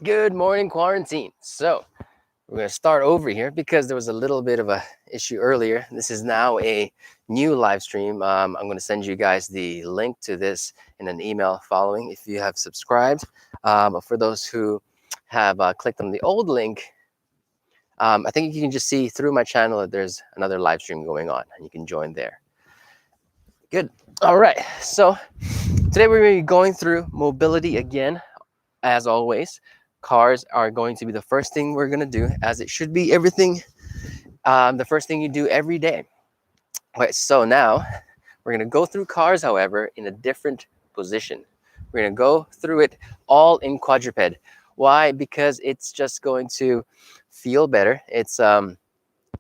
Good morning, quarantine. So we're going to start over here because there was a little bit of a issue earlier. This is now a new live stream. I'm going to send you guys the link to this in an email following if you have subscribed. But for those who have clicked on the old link, I think you can just see through my channel that there's another live stream going on and you can join there. Good. All right. So today we're going to be going through mobility again. As always, cars are going to be the first thing we're going to do, as it should be everything, the first thing you do every day. Okay, so now we're going to go through cars, however, in a different position. We're going to go through it all in quadruped. Why? Because it's just going to feel better. You're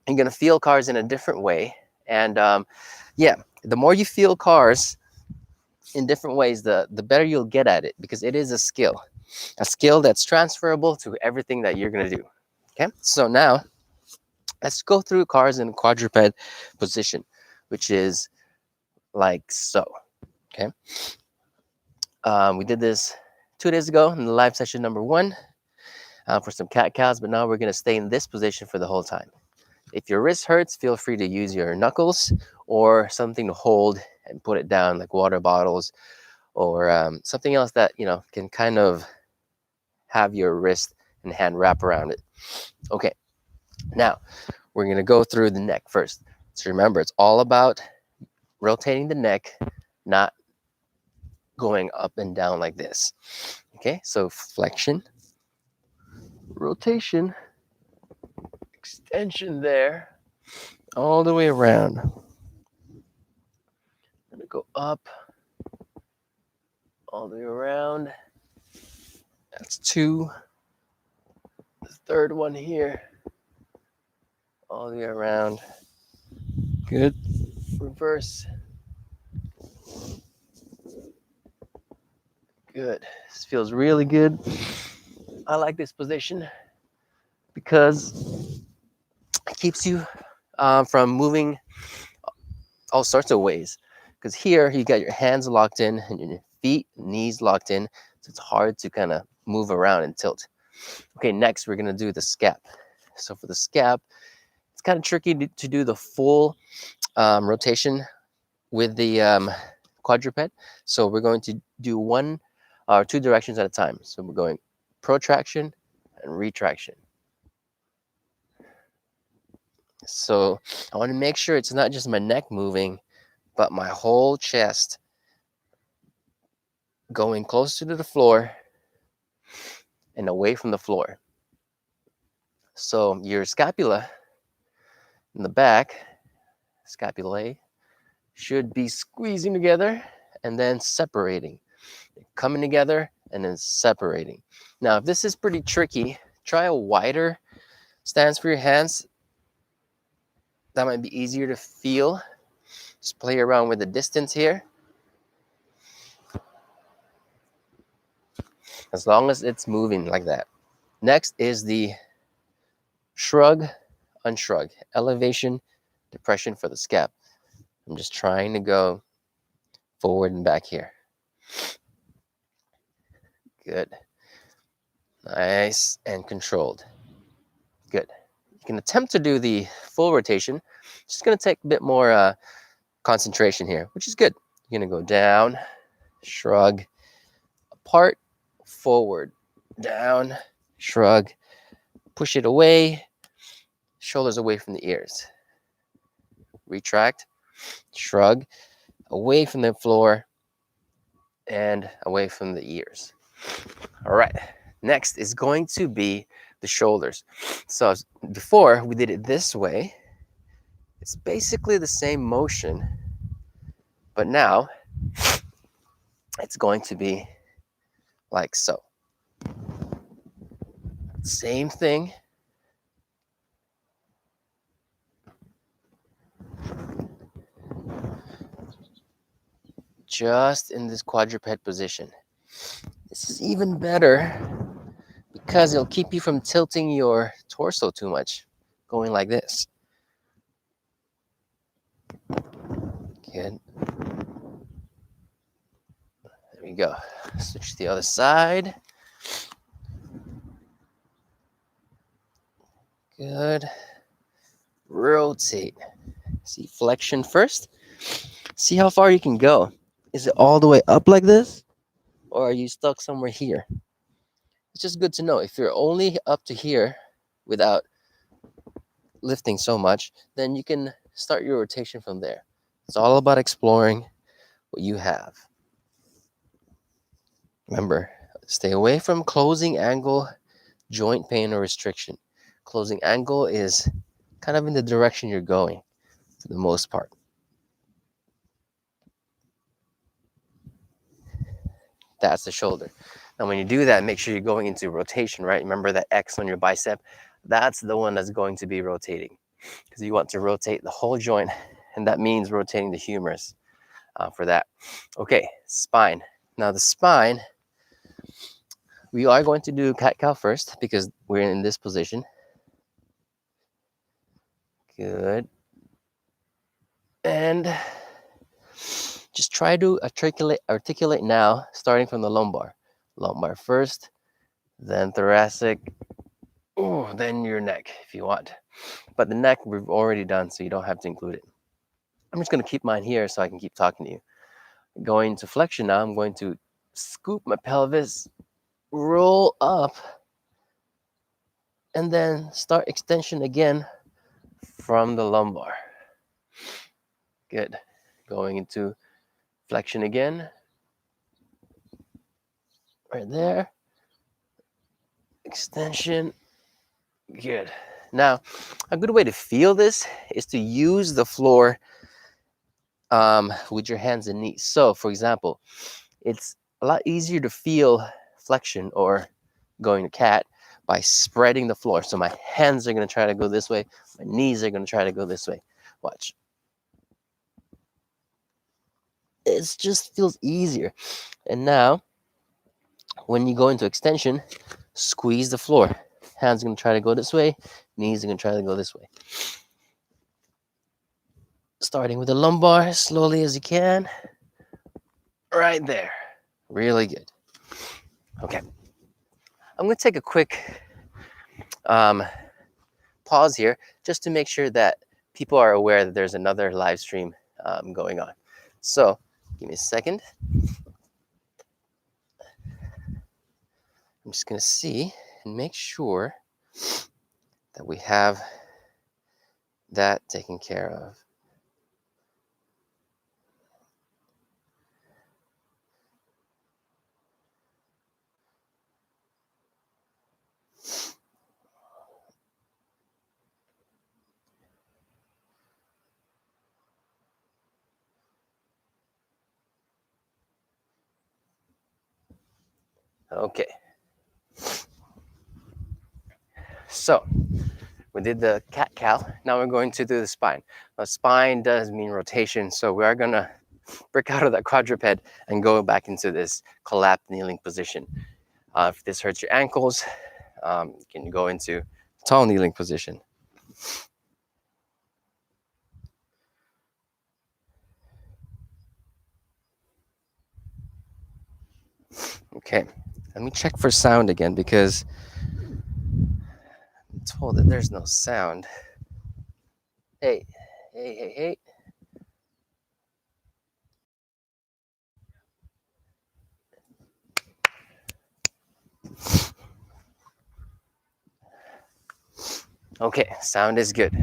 going to feel cars in a different way. And yeah, the more you feel cars in different ways, the better you'll get at it, because it is a skill that's transferable to everything that you're going to do. Okay, so now let's go through cars in quadruped position, which is like so. Okay, we did this 2 days ago in the live session number 1 for some cat cows, but now we're going to stay in this position for the whole time. If your wrist hurts, feel free to use your knuckles or something to hold and put it down, like water bottles or something else that can kind of have your wrist and hand wrap around it. Okay, now we're going to go through the neck first. So remember, it's all about rotating the neck, not going up and down like this. Okay, so flexion, rotation, extension there, all the way around. I'm going to go up, all the way around. That's 2. The third one here, all the way around. Good. Reverse. Good. This feels really good. I like this position because it keeps you from moving all sorts of ways. Because here you got your hands locked in and your feet, knees locked in, so it's hard to kind of move around and tilt. Okay, next we're gonna do the scap. So for the scap, it's kind of tricky to do the full rotation with the quadruped. So we're going to do 1 or 2 directions at a time. So we're going protraction and retraction. So I want to make sure it's not just my neck moving, but my whole chest going closer to the floor and away from the floor. So your scapula in the back, scapulae, should be squeezing together and then separating, coming together and then separating. Now, if this is pretty tricky, try a wider stance for your hands. That might be easier to feel. Just play around with the distance here. As long as it's moving like that. Next is the shrug, unshrug, elevation, depression for the scap. I'm just trying to go forward and back here. Good. Nice and controlled. Good. You can attempt to do the full rotation. It's just going to take a bit more concentration here, which is good. You're going to go down, shrug, apart, forward, down, shrug, push it away, shoulders away from the ears. Retract, shrug, away from the floor, and away from the ears. All right, next is going to be the shoulders. So before we did it this way, it's basically the same motion, but now it's going to be like so. Same thing. Just in this quadruped position. This is even better because it'll keep you from tilting your torso too much, going like this. Good. There we go. Switch to the other side. Good. Rotate. See, flexion first. See how far you can go. Is it all the way up like this? Or are you stuck somewhere here? It's just good to know. If you're only up to here without lifting so much, then you can start your rotation from there. It's all about exploring what you have. Remember, stay away from closing angle, joint pain, or restriction. Closing angle is kind of in the direction you're going for the most part. That's the shoulder. Now, when you do that, make sure you're going into rotation, right? Remember that X on your bicep? That's the one that's going to be rotating because you want to rotate the whole joint, and that means rotating the humerus for that. Okay, spine. Now, the spine, we are going to do cat-cow first because we're in this position. Good. And just try to articulate now, starting from the lumbar. Lumbar first, then thoracic, then your neck if you want. But the neck we've already done, so you don't have to include it. I'm just going to keep mine here so I can keep talking to you. Going to flexion now, I'm going to scoop my pelvis, roll up, and then start extension again from the lumbar. Good. Going into flexion again. Right there. Extension. Good. Now, a good way to feel this is to use the floor with your hands and knees. So, for example, it's a lot easier to feel flexion or going to cat by spreading the floor. So my hands are going to try to go this way. My knees are going to try to go this way. Watch. It just feels easier. And now, when you go into extension, squeeze the floor. Hands are going to try to go this way. Knees are going to try to go this way. Starting with the lumbar, as slowly as you can. Right there. Really good. Okay. I'm going to take a quick pause here just to make sure that people are aware that there's another live stream going on. So give me a second. I'm just going to see and make sure that we have that taken care of. Okay. So we did the cat-cow. Now we're going to do the spine. Now, spine does mean rotation, so we are going to break out of that quadruped and go back into this collapsed kneeling position. If this hurts your ankles, you can go into tall kneeling position. Okay, let me check for sound again because I'm told that there's no sound. Hey. Okay, sound is good.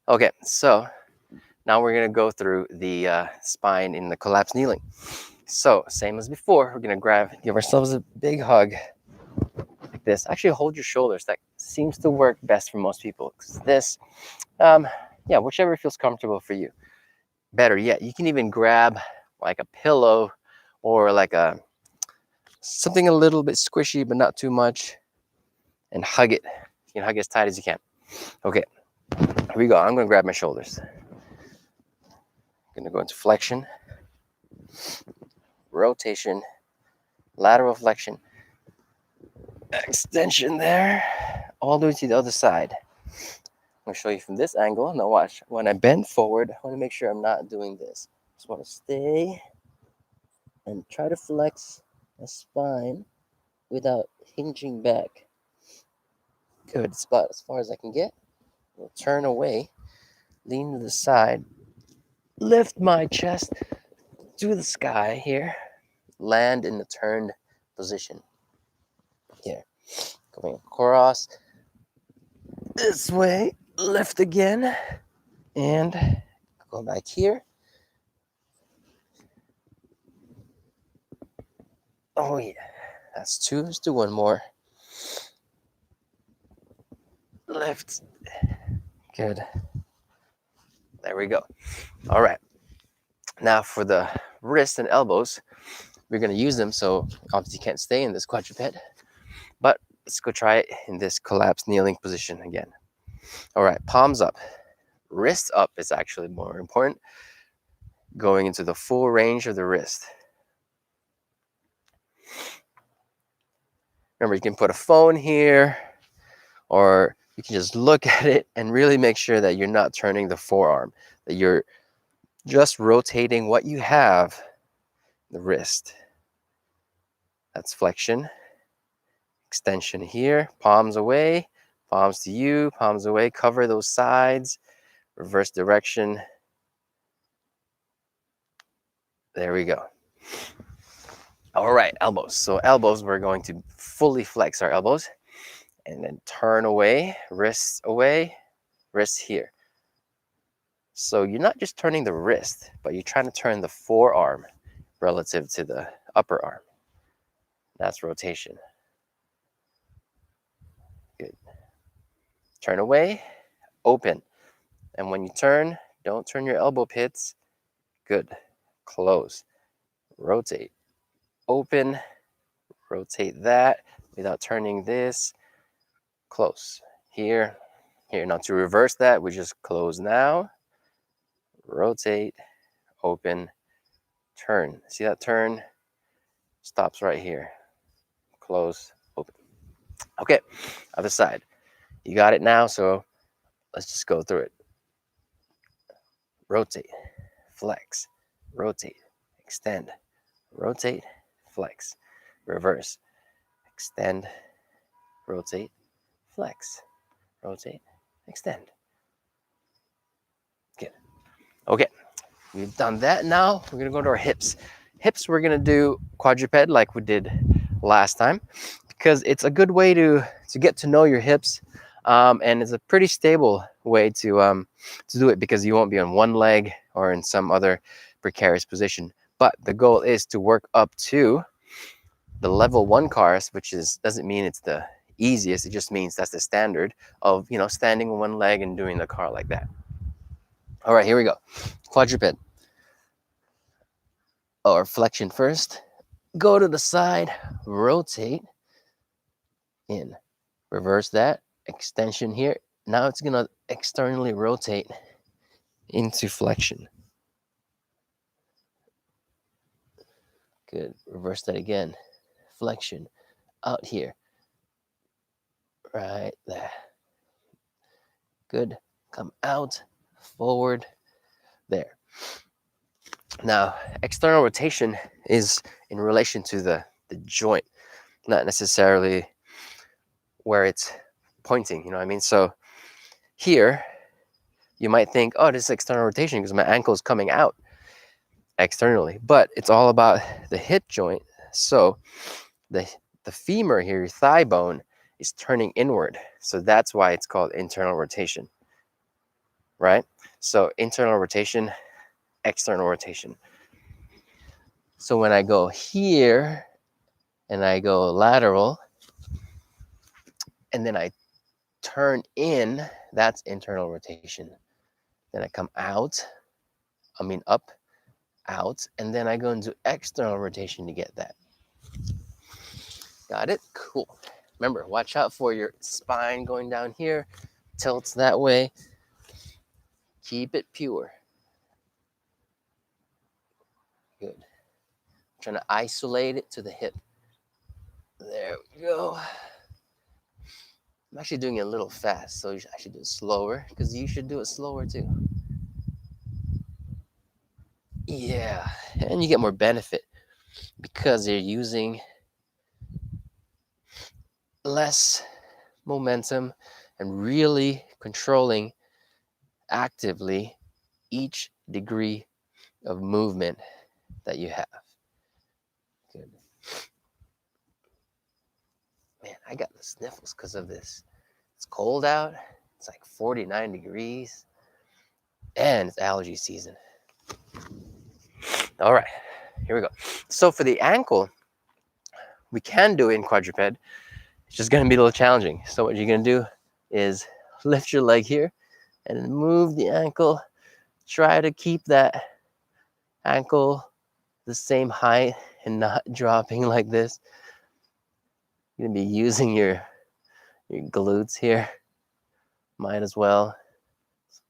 Okay, so now we're going to go through the spine in the collapsed kneeling. So, same as before, we're going to give ourselves a big hug like this. Actually, hold your shoulders. That seems to work best for most people. This, yeah, whichever feels comfortable for you. Better yet, you can even grab like a pillow or like something a little bit squishy, but not too much, and hug it. You can hug it as tight as you can. Okay, here we go. I'm going to grab my shoulders. I'm going to go into flexion, rotation, lateral flexion, extension there, all the way to the other side. I'm going to show you from this angle. Now watch. When I bend forward, I want to make sure I'm not doing this. Just want to stay and try to flex the spine without hinging back. Good. It's about as far as I can get. We'll turn away, lean to the side, lift my chest to the sky here, land in the turned position. Here, going across this way, lift again, and go back here. Oh yeah, that's two. Let's do one more. Lift. Good. There we go. All right. Now for the wrists and elbows, we're going to use them. So obviously you can't stay in this quadruped, but let's go try it in this collapsed kneeling position again. All right, palms up. Wrist up is actually more important. Going into the full range of the wrist. Remember, you can put a phone here, or you can just look at it and really make sure that you're not turning the forearm, that you're just rotating what you have, the wrist. That's flexion. Extension here, palms away, palms to you, palms away, cover those sides, reverse direction. There we go. All right, elbows. So elbows, we're going to fully flex our elbows and then turn away, wrists here. So you're not just turning the wrist, but you're trying to turn the forearm relative to the upper arm. That's rotation. Good. Turn away, open. And when you turn, don't turn your elbow pits. Good. Close. Rotate. Open. Rotate that without turning this. Close. Here. Here. Now to reverse that, we just close now. Rotate. Open. Turn. See that turn? Stops right here. Close. Open. Okay. Other side. You got it now, so let's just go through it. Rotate. Flex. Rotate. Extend. Rotate. Flex. Reverse. Extend. Rotate. Flex. Rotate. Extend. Good. Okay. We've done that. Now we're going to go to our hips. Hips, we're going to do quadruped like we did last time because it's a good way to get to know your hips. And it's a pretty stable way to do it because you won't be on one leg or in some other precarious position. But the goal is to work up to the level 1 cars, which doesn't mean it's the easiest. It just means that's the standard of, standing on one leg and doing the car like that. All right, here we go. Quadruped. Or flexion first. Go to the side, rotate in. Reverse that. Extension here. Now it's going to externally rotate into flexion. Good. Reverse that again. Flexion. Out here. Right there. Good. Come out. Forward. There. Now, external rotation is in relation to the joint, not necessarily where it's pointing, you know what I mean? So here, you might think, oh, this is external rotation because my ankle is coming out externally, but it's all about the hip joint. So the femur here, your thigh bone, is turning inward. So that's why it's called internal rotation, right? So internal rotation, external rotation. So when I go here and I go lateral and then I turn in, that's internal rotation. Then I come out, up, out, and then I go into external rotation to get that. Got it? Cool. Remember, watch out for your spine going down here, tilts that way. Keep it pure. Good. Trying to isolate it to the hip. There we go. I'm actually doing it a little fast, so I should do it slower because you should do it slower too. Yeah, and you get more benefit because you're using less momentum and really controlling actively each degree of movement that you have. Good. Man, I got the sniffles because of this. It's cold out. It's like 49 degrees and it's allergy season. All right, here we go. So for the ankle, we can do it in quadruped. It's just going to be a little challenging. So what you're going to do is lift your leg here and then move the ankle. Try to keep that ankle the same height and not dropping like this. You're going to be using your glutes here. Might as well.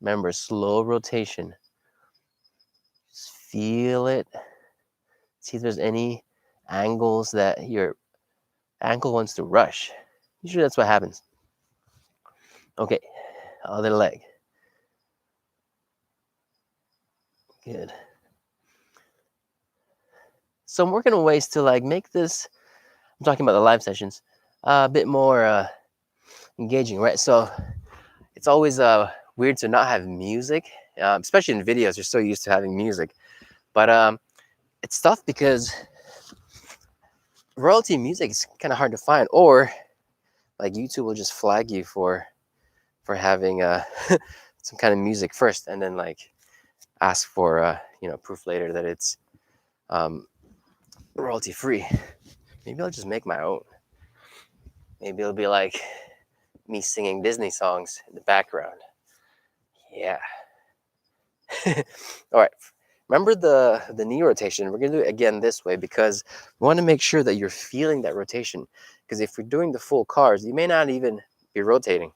Remember, slow rotation. Just feel it. See if there's any angles that your ankle wants to rush. Usually that's what happens. Okay, other leg. Good. So I'm working on ways to like make this, I'm talking about the live sessions, a bit more engaging, right? So it's always weird to not have music, especially in videos. You're so used to having music. But it's tough because royalty music is kind of hard to find, or like YouTube will just flag you for having some kind of music first, and then like ask for proof later that it's royalty free. Maybe I'll just make my own. Maybe it'll be like me singing Disney songs in the background. Yeah. All right. Remember the knee rotation. We're going to do it again this way because we want to make sure that you're feeling that rotation. Because if you're doing the full cars, you may not even be rotating.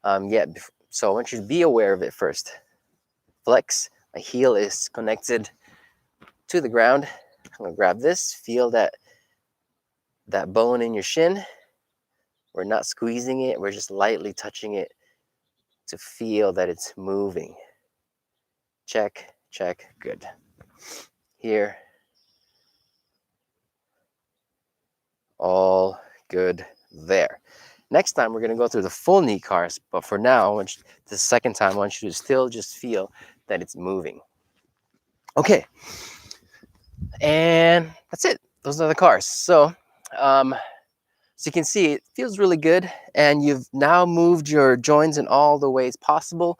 Yet. So I want you to be aware of it first. Flex. My heel is connected to the ground. I'm going to grab this. Feel that bone in your shin. We're not squeezing it. We're just lightly touching it to feel that it's moving. Check, check, good. Here. All good there. Next time, we're going to go through the full knee cars. But for now, the second time, I want you to still just feel that it's moving. Okay. And that's it. Those are the cars. So you can see it feels really good. And you've now moved your joints in all the ways possible.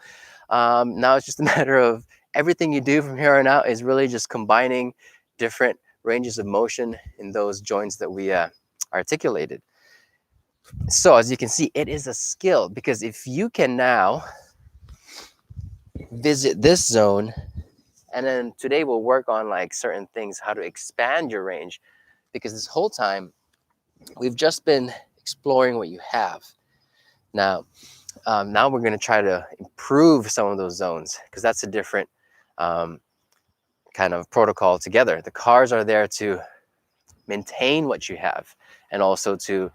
Now it's just a matter of everything you do from here on out is really just combining different ranges of motion in those joints that we articulated. So as you can see, it is a skill, because if you can now visit this zone, and then today we'll work on like certain things, how to expand your range, because this whole time we've just been exploring what you have. Now we're going to try to improve some of those zones, because that's a different kind of protocol together. The cars are there to maintain what you have, and also to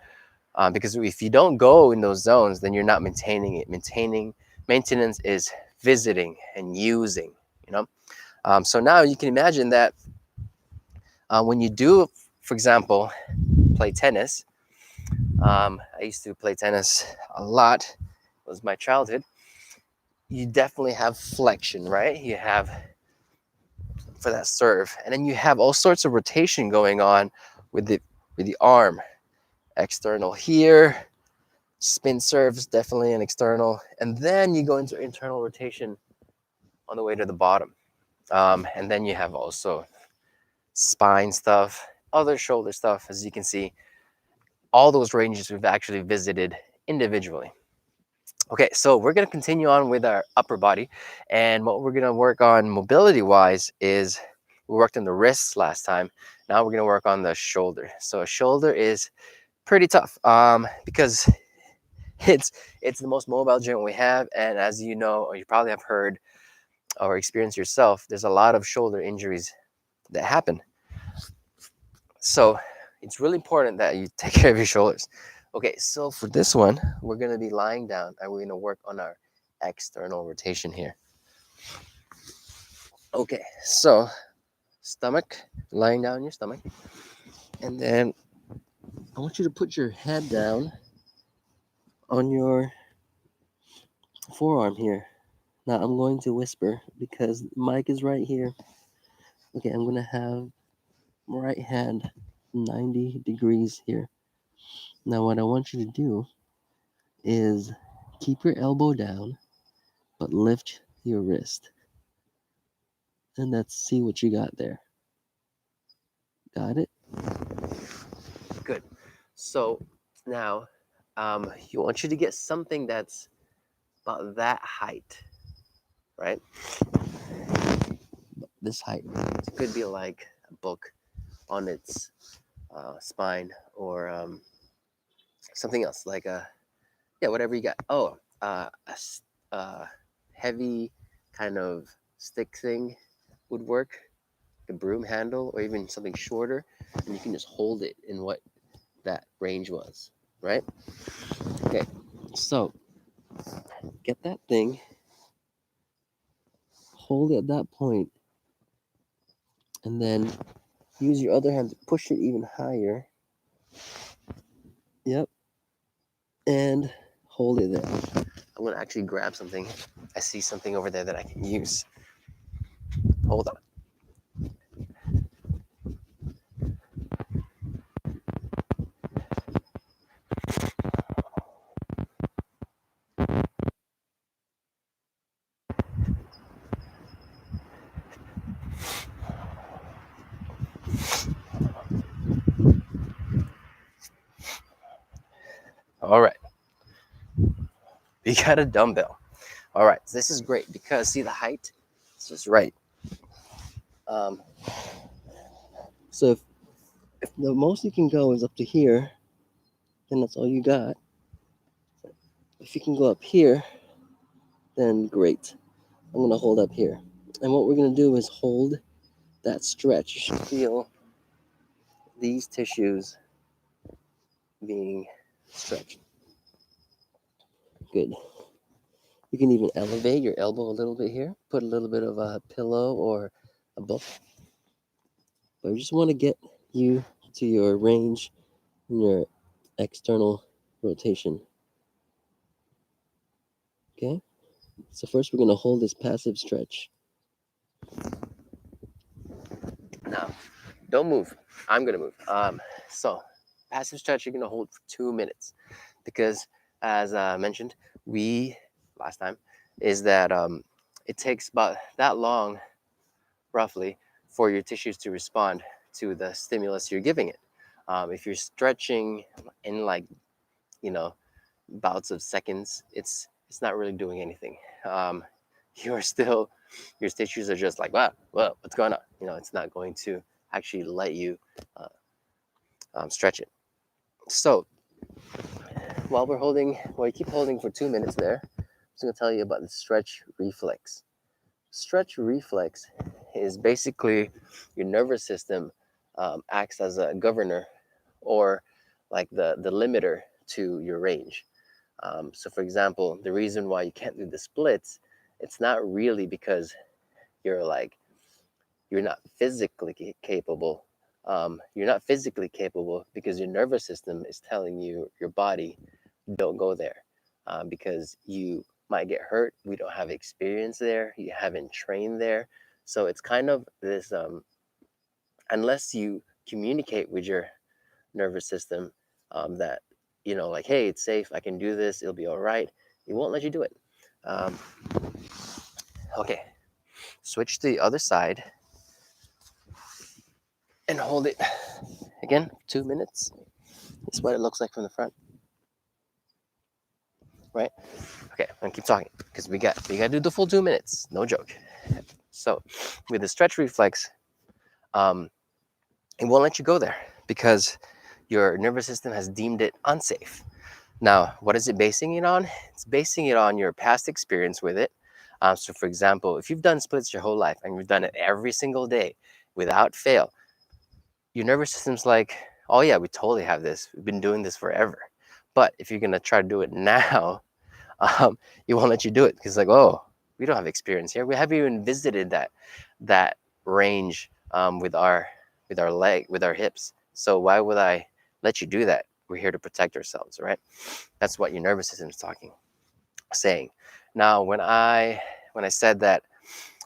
because if you don't go in those zones, then you're not maintaining it. Maintenance is visiting and using, so now you can imagine that when you do, for example, play tennis. I used to play tennis a lot. It was my childhood. You definitely have flexion, right? You have for that serve, and then you have all sorts of rotation going on with the arm. External here, spin serves, definitely an external, and then you go into internal rotation on the way to the bottom. And then you have also spine stuff, other shoulder stuff. As you can see, all those ranges we've actually visited individually. Okay, so we're going to continue on with our upper body, and what we're going to work on mobility wise is we worked on the wrists last time. Now we're going to work on the shoulder. So a shoulder is pretty tough because it's the most mobile joint we have, and as you know, or you probably have heard or experienced yourself, there's a lot of shoulder injuries that happen. So it's really important that you take care of your shoulders. Okay, so for this one, we're going to be lying down, and we're going to work on our external rotation here. Okay, so stomach, lying down on your stomach, and then I want you to put your head down on your forearm here. Now I'm going to whisper because the mic is right here. Okay, I'm gonna have my right hand 90 degrees here. Now what I want you to do is keep your elbow down, but lift your wrist. And let's see what you got there. Got it? Good. So now you want you to get something that's about that height, right? This height. It could be like a book on its spine, or something else like a, yeah, whatever you got. Oh, a heavy kind of stick thing would work, a broom handle, or even something shorter, and you can just hold it in what that range was, right? Okay, so get that thing, hold it at that point, and then use your other hand to push it even higher. Yep, and hold it there. I'm gonna actually grab something. I see something over there that I can use. Hold on. All right, we got a dumbbell. All right, so this is great because see the height? It's just right. Um, so if the most you can go is up to here, then that's all you got. If you can go up here, then great. I'm gonna hold up here. And what we're gonna do is hold that stretch. You should feel these tissues being stretched. Good. You can even elevate your elbow a little bit here. Put a little bit of a pillow or a book. But we just want to get you to your range and your external rotation. Okay? So first we're going to hold this passive stretch. Now, don't move. I'm going to move. So passive stretch you're going to hold for 2 minutes because as mentioned, last time, is that it takes about that long, roughly, for your tissues to respond to the stimulus you're giving it. If you're stretching in like, bouts of seconds, it's not really doing anything. You're still, your tissues are just like, wow, what's going on? It's not going to actually let you stretch it. So while you keep holding for 2 minutes there, I'm just going to tell you about the stretch reflex. Stretch reflex is basically your nervous system acts as a governor or like the limiter to your range. So for example, the reason why you can't do the splits, it's not really because you're not physically capable. You're not physically capable because your nervous system is telling your body, don't go there, because you might get hurt. We don't have experience there. You haven't trained there. So it's kind of this, unless you communicate with your nervous system that, like, hey, it's safe. I can do this. It'll be all right. It won't let you do it. Okay, switch to the other side and hold it again 2 minutes. This is what it looks like from the front, right? Okay, I'm gonna keep talking because we got to do the full 2 minutes. No joke. So with the stretch reflex, it won't let you go there because your nervous system has deemed it unsafe. Now, what is it basing it on? It's basing it on your past experience with it. So for example, if you've done splits your whole life and you've done it every single day without fail, your nervous system's like, oh yeah, we totally have this. We've been doing this forever. But if you're gonna try to do it now, it won't let you do it because like, oh, we don't have experience here. We haven't even visited that range with our hips. So why would I let you do that? we're here to protect ourselves, right? That's what your nervous system is saying. Now, when I said that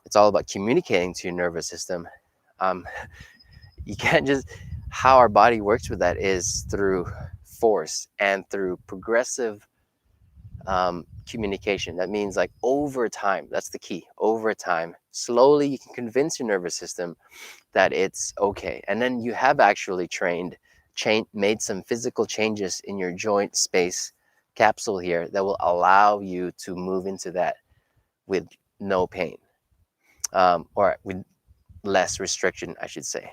it's all about communicating to your nervous system, you can't just, how our body works with that is through force and through progressive communication. That means like over time, that's the key. Over time, slowly you can convince your nervous system that it's okay. And then you have actually made some physical changes in your joint space capsule here that will allow you to move into that with no pain, or with less restriction, I should say,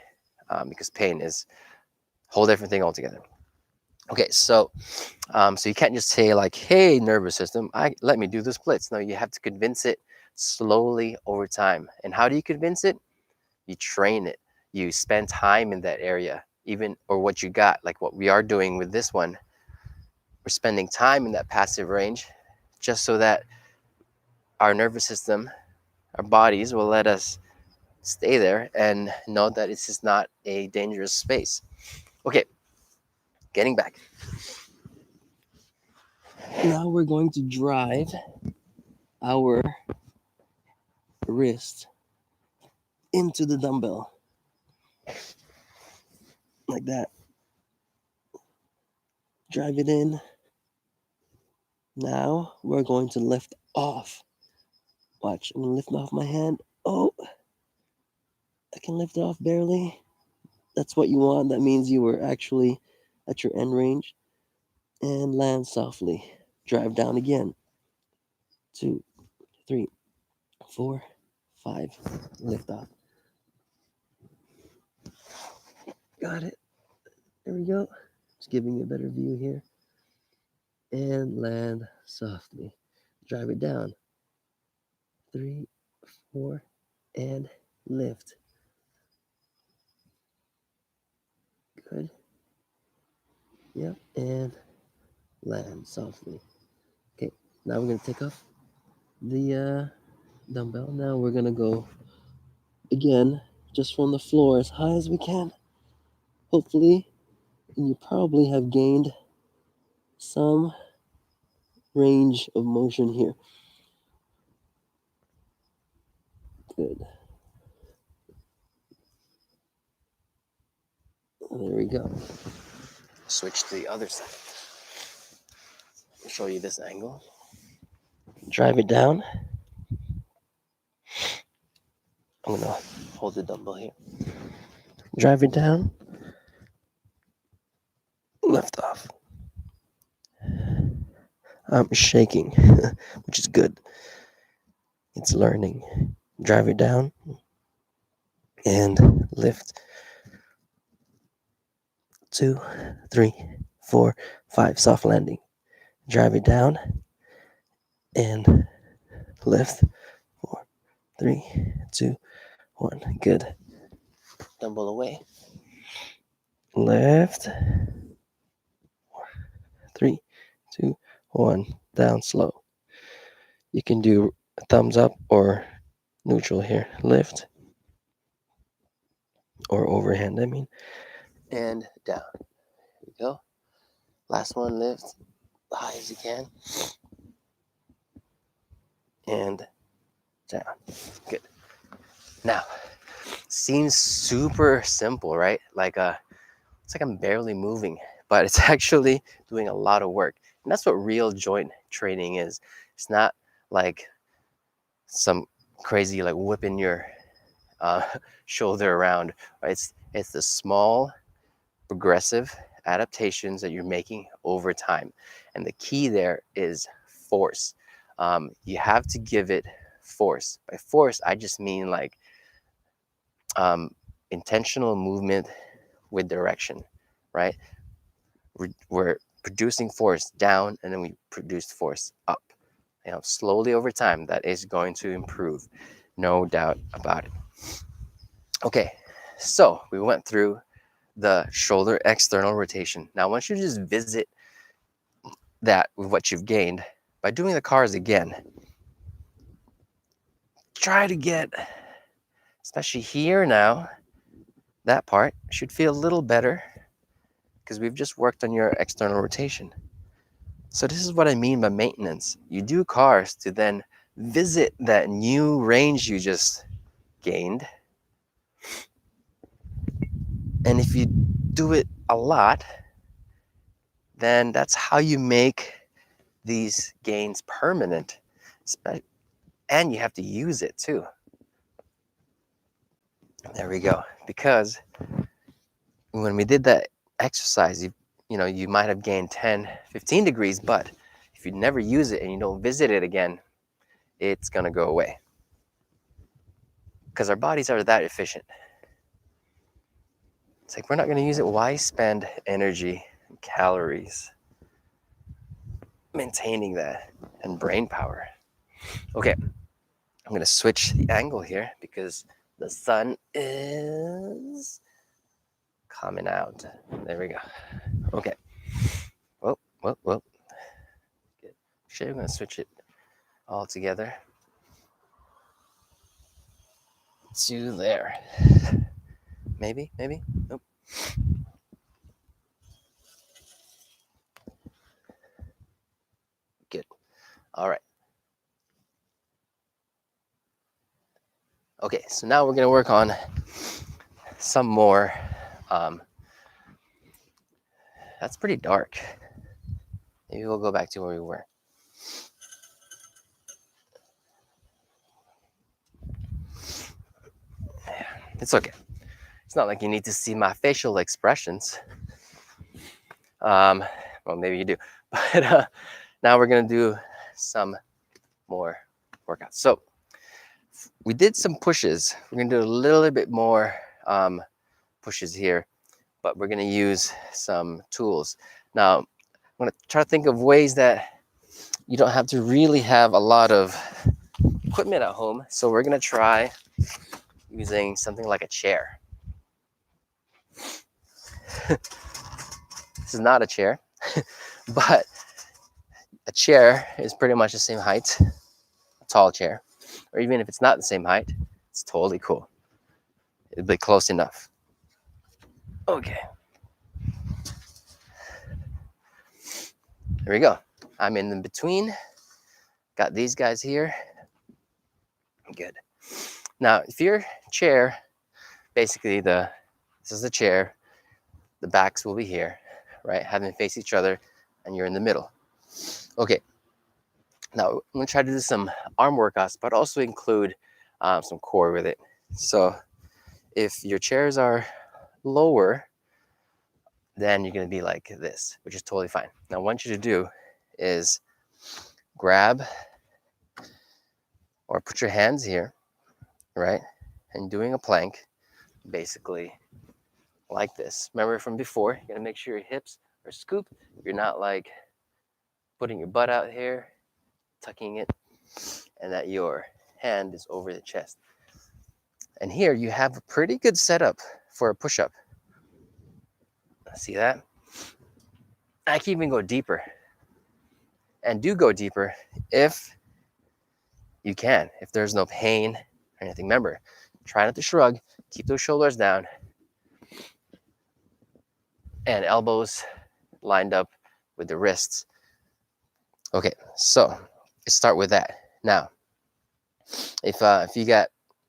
because pain is a whole different thing altogether. Okay, so you can't just say like, "Hey, nervous system, let me do the splits." No, you have to convince it slowly over time. And how do you convince it? You train it. You spend time in that area, even, or what you got, like what we are doing with this one. We're spending time in that passive range, just so that our nervous system, our bodies will let us stay there and know that this is not a dangerous space. Okay, getting back. Now we're going to drive our wrist into the dumbbell like that. Drive it in. Now we're going to lift off. Watch, I'm gonna lift off my hand. Oh, I can lift it off barely. That's what you want. That means you were actually at your end range. And land softly. Drive down again. 2, 3, 4, 5. Lift off. Got it. There we go. Just giving you a better view here. And land softly. Drive it down. 3, 4, and lift. Good. Yep, and land softly. Okay, now we're gonna take off the dumbbell. Now we're gonna go again, just from the floor as high as we can. Hopefully, you probably have gained some range of motion here. Good. There we go. Switch to the other side. I'll show you this angle. Drive it down. I'm gonna hold the dumbbell here. Drive it down. Lift off. I'm shaking, which is good. It's learning. Drive it down and lift. 2, 3, 4, 5. Soft landing. Drive it down and lift. 4, 3, 2, 1. Good. Dumbbell away. Lift. 4, 3, 2, 1. Down slow. You can do a thumbs up or neutral here. Lift. Or overhand, I mean. And down. Here we go. Last one, lift high as you can. And down. Good. Now, seems super simple, right? It's like I'm barely moving, but it's actually doing a lot of work. And that's what real joint training is. It's not like some crazy like whipping your shoulder around, right? It's the small progressive adaptations that you're making over time. And the key there is force. You have to give it force. By force, I just mean like intentional movement with direction, right? We're producing force down and then we produce force up. Slowly over time, that is going to improve, no doubt about it. Okay, so we went through the shoulder external rotation. Now, I want you to just visit that with what you've gained by doing the cars again. Try to get, especially here now, that part should feel a little better. because we've just worked on your external rotation. So this is what I mean by maintenance. You do cars to then visit that new range you just gained. And if you do it a lot, then that's how you make these gains permanent. And you have to use it too. There we go. Because when we did that exercise, you might have gained 10, 15 degrees, but if you never use it and you don't visit it again, it's going to go away. Because our bodies are that efficient. It's like, we're not going to use it. Why spend energy and calories maintaining that and brain power? Okay, I'm going to switch the angle here because the sun is coming out. There we go. Okay. Whoa. Good. Actually, I'm going to switch it all together to there. Maybe. Nope. Good. All right. Okay, so now we're going to work on some more. That's pretty dark. Maybe we'll go back to where we were. It's okay. It's not like you need to see my facial expressions. Well, maybe you do. But now we're going to do some more workouts. So we did some pushes. We're going to do a little bit more pushes here, but we're going to use some tools. Now, I'm going to try to think of ways that you don't have to really have a lot of equipment at home. So we're going to try using something like a chair. This is not a chair, but a chair is pretty much the same height, a tall chair, or even if it's not the same height, it's totally cool. It'll be close enough. Okay. There we go. I'm in between. Got these guys here. Good. Now, if your chair, basically this is the chair, the backs will be here, right? Have them face each other, and you're in the middle. Okay. Now, I'm going to try to do some arm workouts, but also include some core with it. So if your chairs are lower, then you're going to be like this, which is totally fine. Now, what I want you to do is grab or put your hands here, right? And doing a plank, basically like this. Remember from before, you got to make sure your hips are scooped. You're not like putting your butt out here, tucking it, and that your hand is over the chest. And here you have a pretty good setup for a push-up. See that? I can even go deeper. And do go deeper if you can, if there's no pain or anything. Remember, try not to shrug, keep those shoulders down, and elbows lined up with the wrists. Okay, so let's start with that. Now, if you got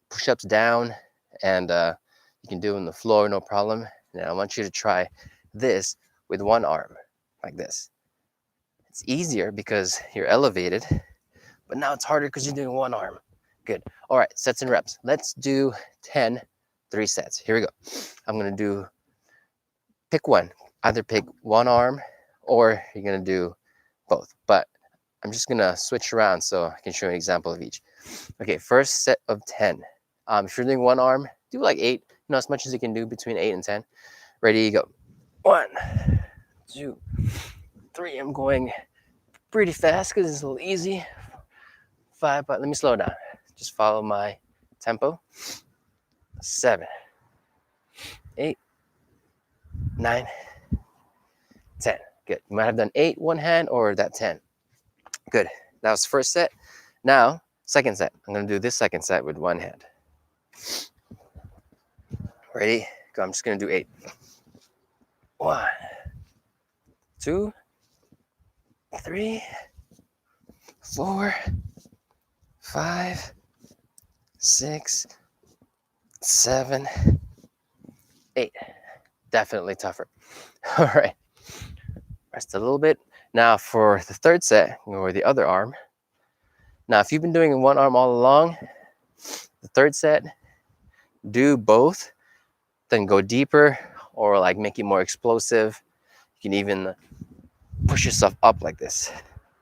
push-ups down and you can do them on the floor, no problem, then I want you to try this with one arm, like this. It's easier because you're elevated, but now it's harder because you're doing one arm. Good. All right, sets and reps. Let's do 10, 3 sets. Here we go. I'm going to pick one. Either pick one arm or you're going to do both. But I'm just going to switch around so I can show you an example of each. Okay, first set of 10. If you're doing one arm, do like 8. As much as you can do between 8 and 10. Ready, go. 1, 2, 3. I'm going pretty fast because it's a little easy. 5, but let me slow down. Just follow my tempo. 7, 8, 9, 10. Good. You might have done 8 one hand or that 10. Good. That was the first set. Now, second set. I'm going to do this second set with one hand. Ready? Go. I'm just going to do 8. 1, 2, 3, 4, 5, 6, 7, 8. Definitely tougher. All right. Rest a little bit. Now for the third set, or the other arm. Now, if you've been doing one arm all along, the third set, do both, then go deeper, or like make it more explosive. You can even push yourself up like this,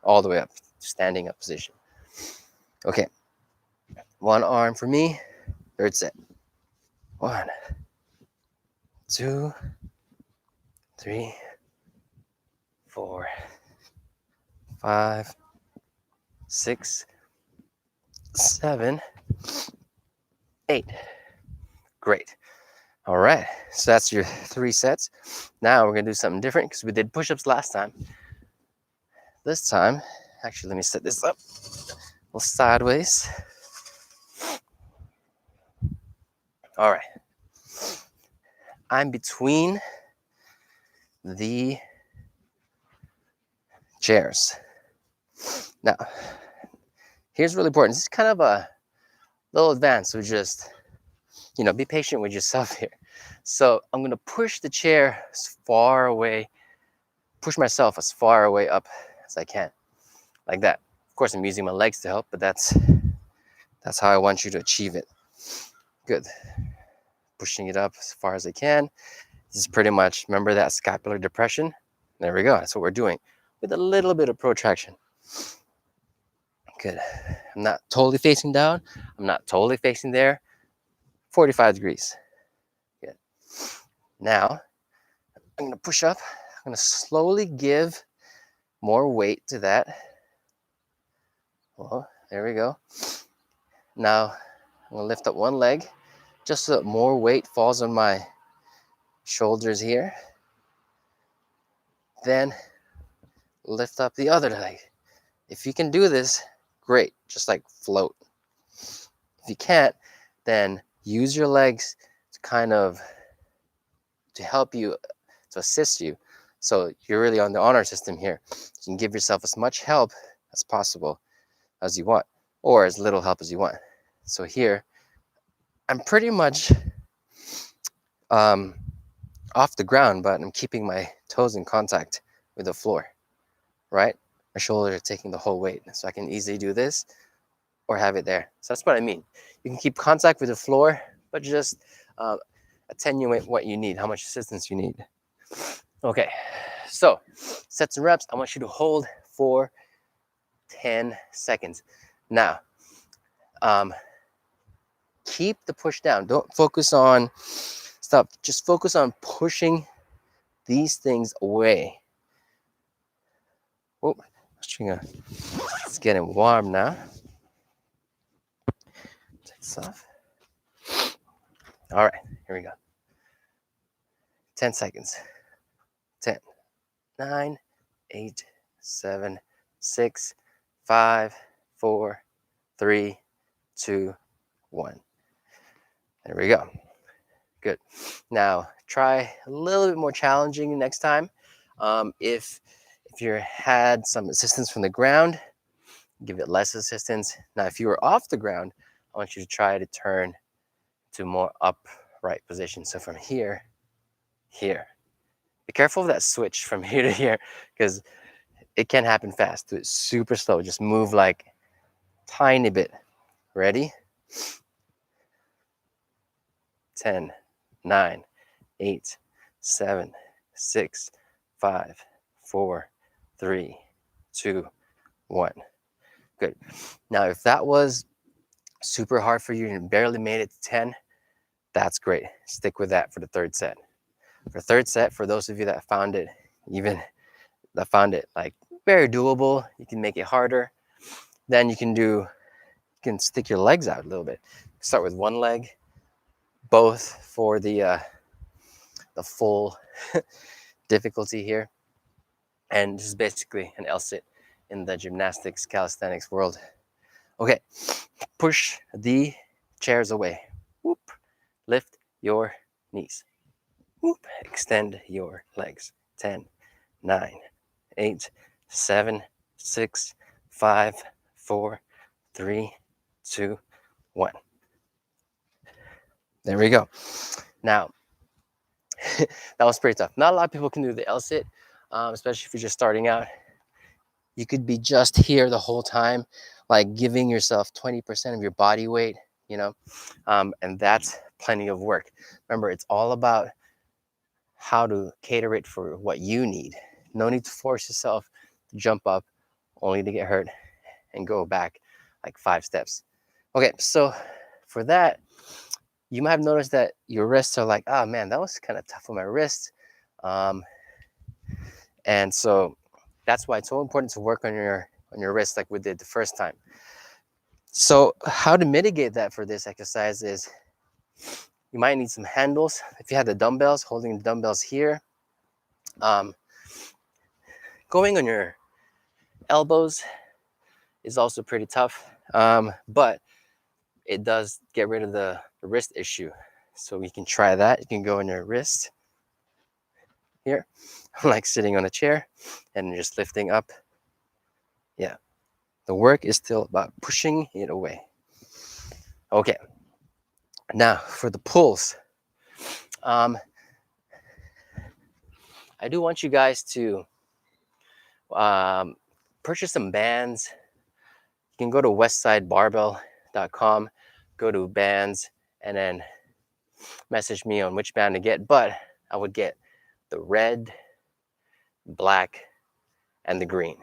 all the way up, standing up position. Okay, one arm for me, third set. 1, 2, 3, 4, 5, 6, 7, 8. Great. All right, so that's your 3 sets. Now we're gonna do something different because we did push-ups last time. This time, actually, let me set this up a little sideways. All right, I'm between the chairs. Now, here's really important. This is kind of a little advanced, so just, be patient with yourself here. So I'm gonna push the chair as far away, push myself as far away up as I can, like that. Of course, I'm using my legs to help, but that's how I want you to achieve it. Good. Pushing it up as far as I can. This is pretty much, remember that scapular depression? There we go. That's what we're doing with a little bit of protraction. Good. I'm not totally facing down. I'm not totally facing there. 45 degrees. Good. Now, I'm going to push up. I'm going to slowly give more weight to that. Well, there we go. Now, I'm going to lift up one leg just so that more weight falls on my shoulders here. Then lift up the other leg. If you can do this, great. Just like float. If you can't, then use your legs to help you, to assist you. So you're really on the honor system here. You can give yourself as much help as possible as you want, or as little help as you want. So here, I'm pretty much off the ground, but I'm keeping my toes in contact with the floor, right? My shoulders are taking the whole weight. So I can easily do this or have it there. So that's what I mean. You can keep contact with the floor, but just attenuate what you need, how much assistance you need. Okay, so sets and reps, I want you to hold for 10 seconds. Now, keep the push down. Don't focus on, just focus on pushing these things away. Oh, it's getting warm now. Take this off. All right, here we go. 10 seconds. 10, 9, 8, 7, 6, 5, 4, 3, 2, 1. There we go. Good. Now try a little bit more challenging next time. If you had some assistance from the ground, give it less assistance. Now, if you were off the ground, I want you to try to turn to more upright position. So from here, here. Be careful of that switch from here to here, because it can happen fast. Do it super slow. Just move like tiny bit. Ready? 10, 9, 8, 7, 6, 5, 4, 3, 2, 1. Good. Now, if that was super hard for you and barely made it to 10, that's great. Stick with that for the third set. For third set, for those of you that found it like very doable, you can make it harder. Then you can stick your legs out a little bit. Start with one leg, both for the full difficulty here. And this is basically an L-sit in the gymnastics calisthenics world. Okay, push the chairs away. Whoop. Lift your knees. Whoop. Extend your legs. 10, 9, 8, 7, 6, 5, 4, 3, 2, 1. There we go. Now, that was pretty tough. Not a lot of people can do the L sit, especially if you're just starting out. You could be just here the whole time, like giving yourself 20% of your body weight, you know, and that's plenty of work. Remember, it's all about how to cater it for what you need. No need to force yourself to jump up only to get hurt and go back like 5 steps. Okay, so for that, you might have noticed that your wrists are like, oh man, that was kind of tough on my wrists. And so that's why it's so important to work on your wrist like we did the first time. So how to mitigate that for this exercise is you might need some handles. If you have the dumbbells, holding the dumbbells here, going on your elbows is also pretty tough, but it does get rid of the wrist issue. So we can try that. You can go on your wrist here, like sitting on a chair and just lifting up. Yeah, the work is still about pushing it away. Okay, now for the pulls. I do want you guys to purchase some bands. You can go to westsidebarbell.com, go to bands, and then message me on which band to get. But I would get the red, black, and the green.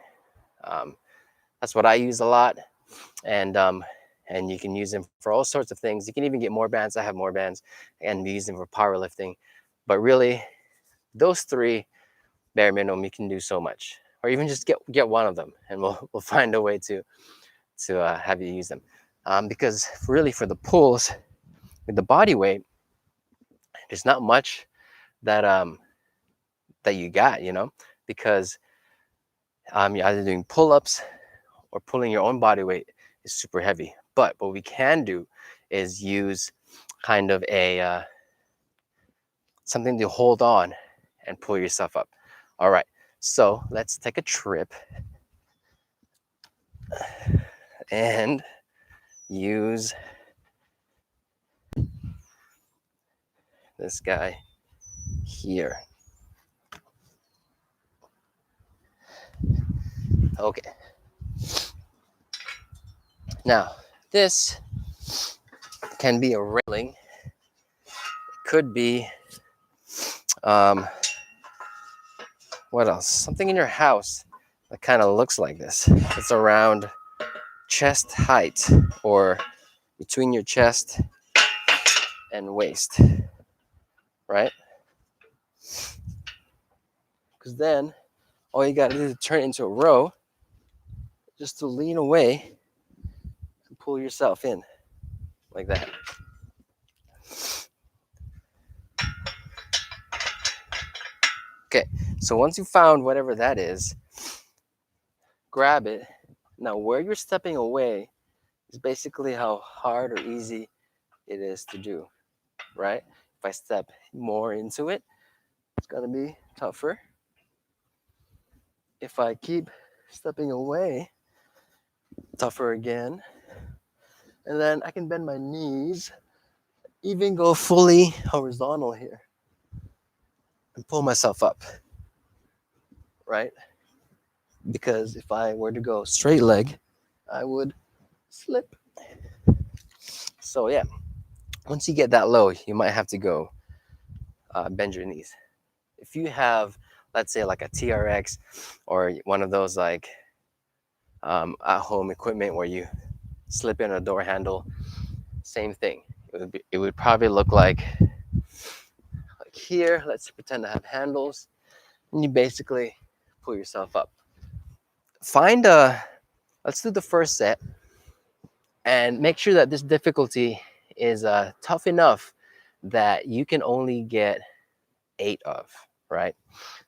That's what I use a lot, and you can use them for all sorts of things. You can even get more bands. I have more bands, and use them for powerlifting. But really, those 3 bare minimum, you can do so much. Or even just get one of them, and we'll find a way to have you use them. Because really, for the pulls with the body weight, there's not much that that you got, you know, because you're either doing pull-ups or pulling your own body weight is super heavy. But what we can do is use kind of a something to hold on and pull yourself up. All right, so let's take a trip and use this guy here. Okay. Now, this can be a railing. It could be, what else? Something in your house that kind of looks like this. It's around chest height or between your chest and waist, right? Because then all you got to do is turn it into a row just to lean away and pull yourself in like that. Okay, so once you found whatever that is, grab it. Now, where you're stepping away is basically how hard or easy it is to do, right? If I step more into it, it's gonna be tougher. If I keep stepping away, tougher again. And then I can bend my knees, even go fully horizontal here and pull myself up, right? Because if I were to go straight leg, I would slip. So yeah, once you get that low, you might have to go bend your knees. If you have, let's say, like a TRX or one of those like at-home equipment where you slip in a door handle, same thing. It would probably look like here. Let's pretend to have handles, and you basically pull yourself up. Let's do the first set, and make sure that this difficulty is tough enough that you can only get 8 of, right?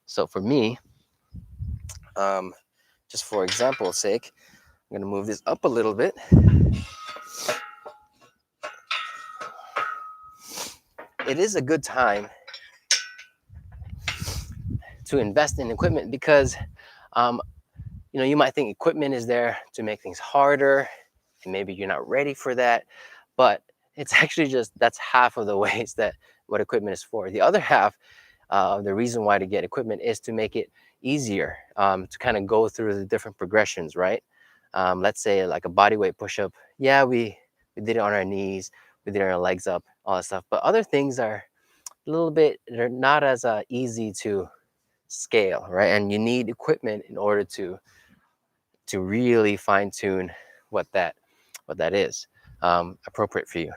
So for me, just for example's sake, I'm gonna move this up a little bit. It is a good time to invest in equipment because Um, you might think equipment is there to make things harder, and maybe you're not ready for that, but it's actually just that's half of the ways that what equipment is for. The other half, the reason why to get equipment is to make it easier, to kind of go through the different progressions, right? Let's say like a body weight push-up. Yeah, we did it on our knees, we did our legs up, all that stuff. But other things are a little bit, they're not as easy to scale, right? And you need equipment in order to really fine tune what that is, appropriate for you.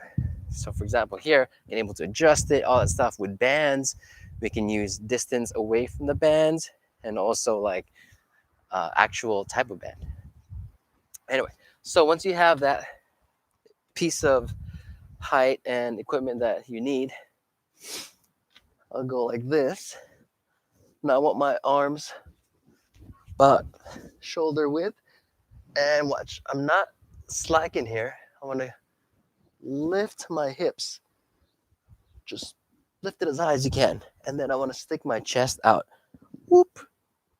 So for example, here, being able to adjust it, all that stuff with bands, we can use distance away from the bands and also like actual type of band. Anyway, so once you have that piece of height and equipment that you need, I'll go like this. Now I want my arms about shoulder width, and watch, I'm not slacking here. I want to lift my hips, just lift it as high as you can, and then I want to stick my chest out. Whoop.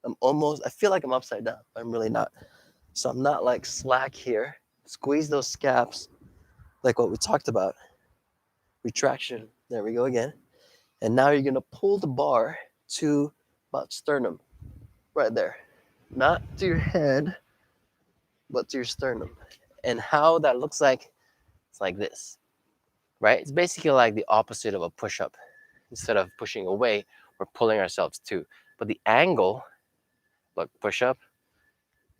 I feel like I'm upside down, but I'm really not. So I'm not like slack here. Squeeze those scaps like what we talked about. Retraction, there we go again. And now you're gonna pull the bar to about sternum, right there. Not to your head, but to your sternum. And how that looks like, it's like this, right? It's basically like the opposite of a push-up. Instead of pushing away, we're pulling ourselves to. But the angle, look, push up,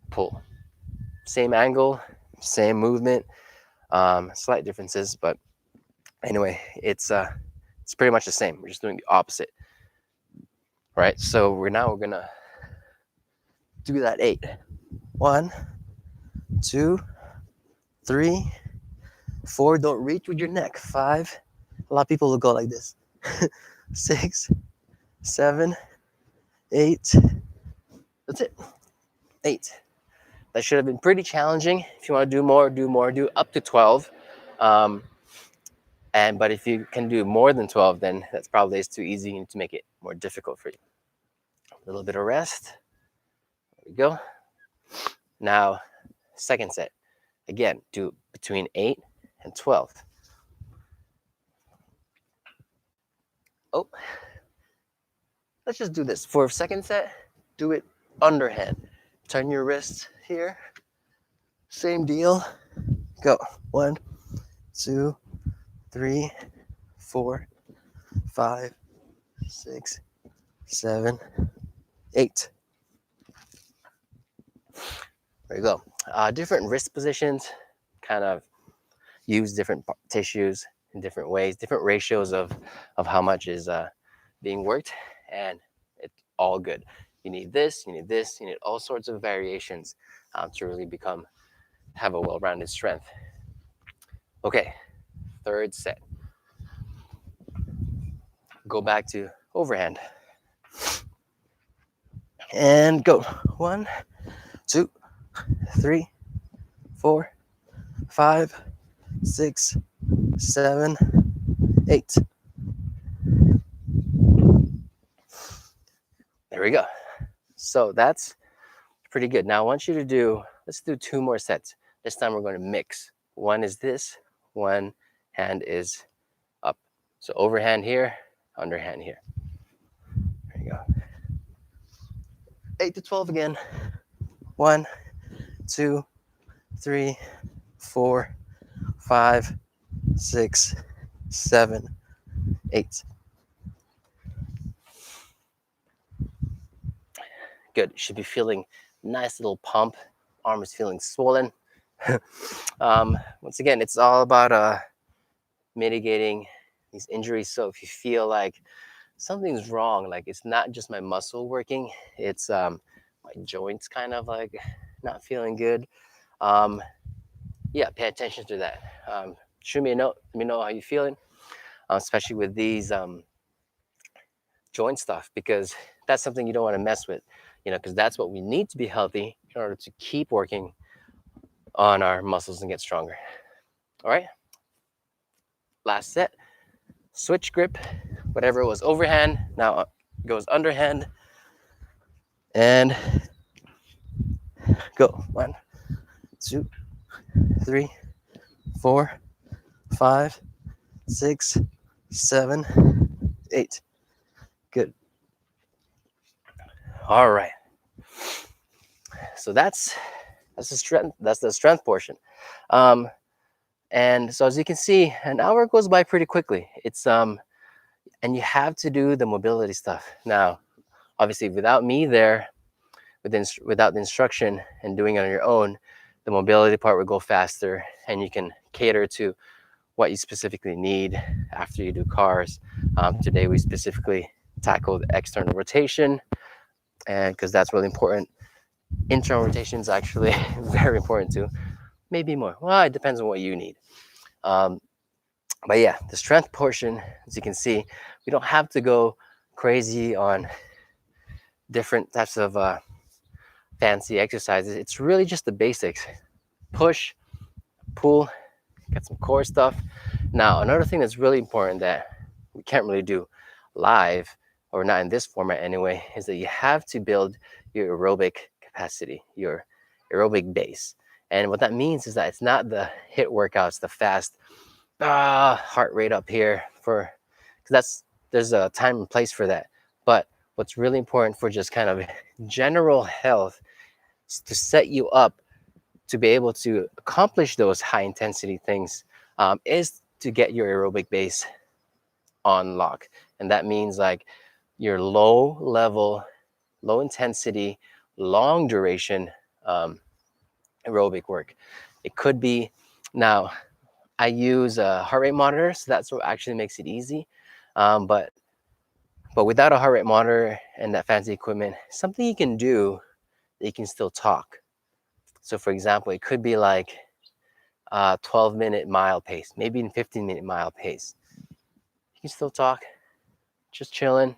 pull. Same angle, same movement, slight differences, but anyway, it's pretty much the same. We're just doing the opposite, right? So we're gonna do that 8. 1, 2, 3, 4. Don't reach with your neck. 5. A lot of people will go like this. 6, 7, 8. That's it. 8. That should have been pretty challenging. If you want to do more, do up to 12. But if you can do more than 12, then that's probably too easy. You need to make it more difficult for you. A little bit of rest. There we go. Now, second set. Again, do between 8 and 12. Oh, let's just do this. For second set, do it underhand. Turn your wrist here. Same deal. Go. 1, 2, 3, 4, 5, 6, 7, 8. There you go. Different wrist positions, kind of use different tissues in different ways, different ratios of how much is being worked, and it's all good. You need this, you need this, you need all sorts of variations to really have a well-rounded strength. Okay, third set. Go back to overhand. And go. 1, 2, 3, 4, 5, 6, 7, 8. There we go. So that's pretty good. Now I want you to let's do 2 more sets. This time we're going to mix. One is this, one hand is up. So overhand here, underhand here. There you go. 8 to 12 again. 1, 2, 3, 4, 5, 6, 7, 8. Good. You should be feeling nice little pump. Arm is feeling swollen. Once again, it's all about mitigating these injuries. So if you feel like something's wrong, like it's not just my muscle working, it's my joints kind of like not feeling good. Yeah, pay attention to that. Shoot me a note. Let me know how you're feeling, especially with these joint stuff, because that's something you don't want to mess with, because that's what we need to be healthy in order to keep working on our muscles and get stronger. All right. Last set. Switch grip. Whatever was overhand now goes underhand. And Go. 1, 2, 3, 4, 5, 6, 7, 8. Good. All right. So that's the strength. That's the strength portion. Um, and so as you can see, an hour goes by pretty quickly. And you have to do the mobility stuff. Now, obviously, without me there, without the instruction and doing it on your own, the mobility part will go faster, and you can cater to what you specifically need after you do cars. Today, we specifically tackled external rotation, and because that's really important. Internal rotation is actually very important too. Maybe more. Well, it depends on what you need. Um, but yeah, the strength portion, as you can see, we don't have to go crazy on different types of fancy exercises. It's really just the basics: push, pull, get some core stuff. Now, another thing that's really important that we can't really do live, or not in this format anyway, is that you have to build your aerobic capacity, your aerobic base. And what that means is that it's not the HIIT workouts, the fast heart rate up here, for because there's a time and place for that. But what's really important for just kind of general health is to set you up to be able to accomplish those high intensity things, is to get your aerobic base on lock. And that means like your low level, low intensity, long duration aerobic work. It could be, now I use a heart rate monitor, so that's what actually makes it easy. But without a heart rate monitor and that fancy equipment, something you can do that you can still talk. So for example, it could be like 12-minute mile pace, maybe in 15-minute mile pace. You can still talk, just chilling.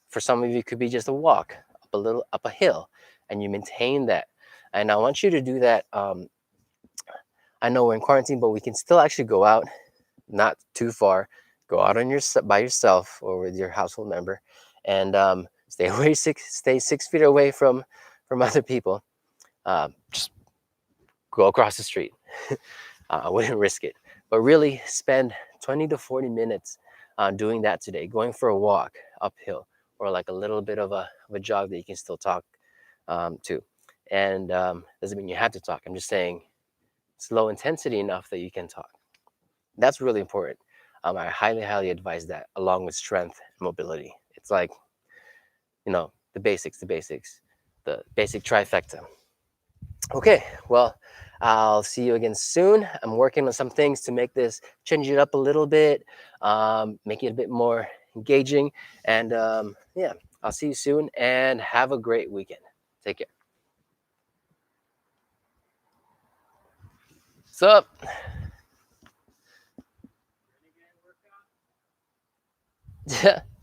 For some of you, it could be just a walk up a hill, and you maintain that. And I want you to do that. I know we're in quarantine, but we can still actually go out, not too far. Go out by yourself or with your household member, and stay 6 feet away from other people. Just go across the street. I wouldn't risk it, but really spend 20 to 40 minutes doing that today, going for a walk uphill, or like a little bit of a jog that you can still talk to. And doesn't mean you have to talk. I'm just saying it's low intensity enough that you can talk. That's really important. I highly advise that, along with strength and mobility. It's like, the basic trifecta. Okay, well, I'll see you again soon. I'm working on some things to change it up a little bit, make it a bit more engaging. And yeah, I'll see you soon, and have a great weekend. Take care. What's up?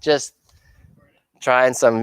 Just trying some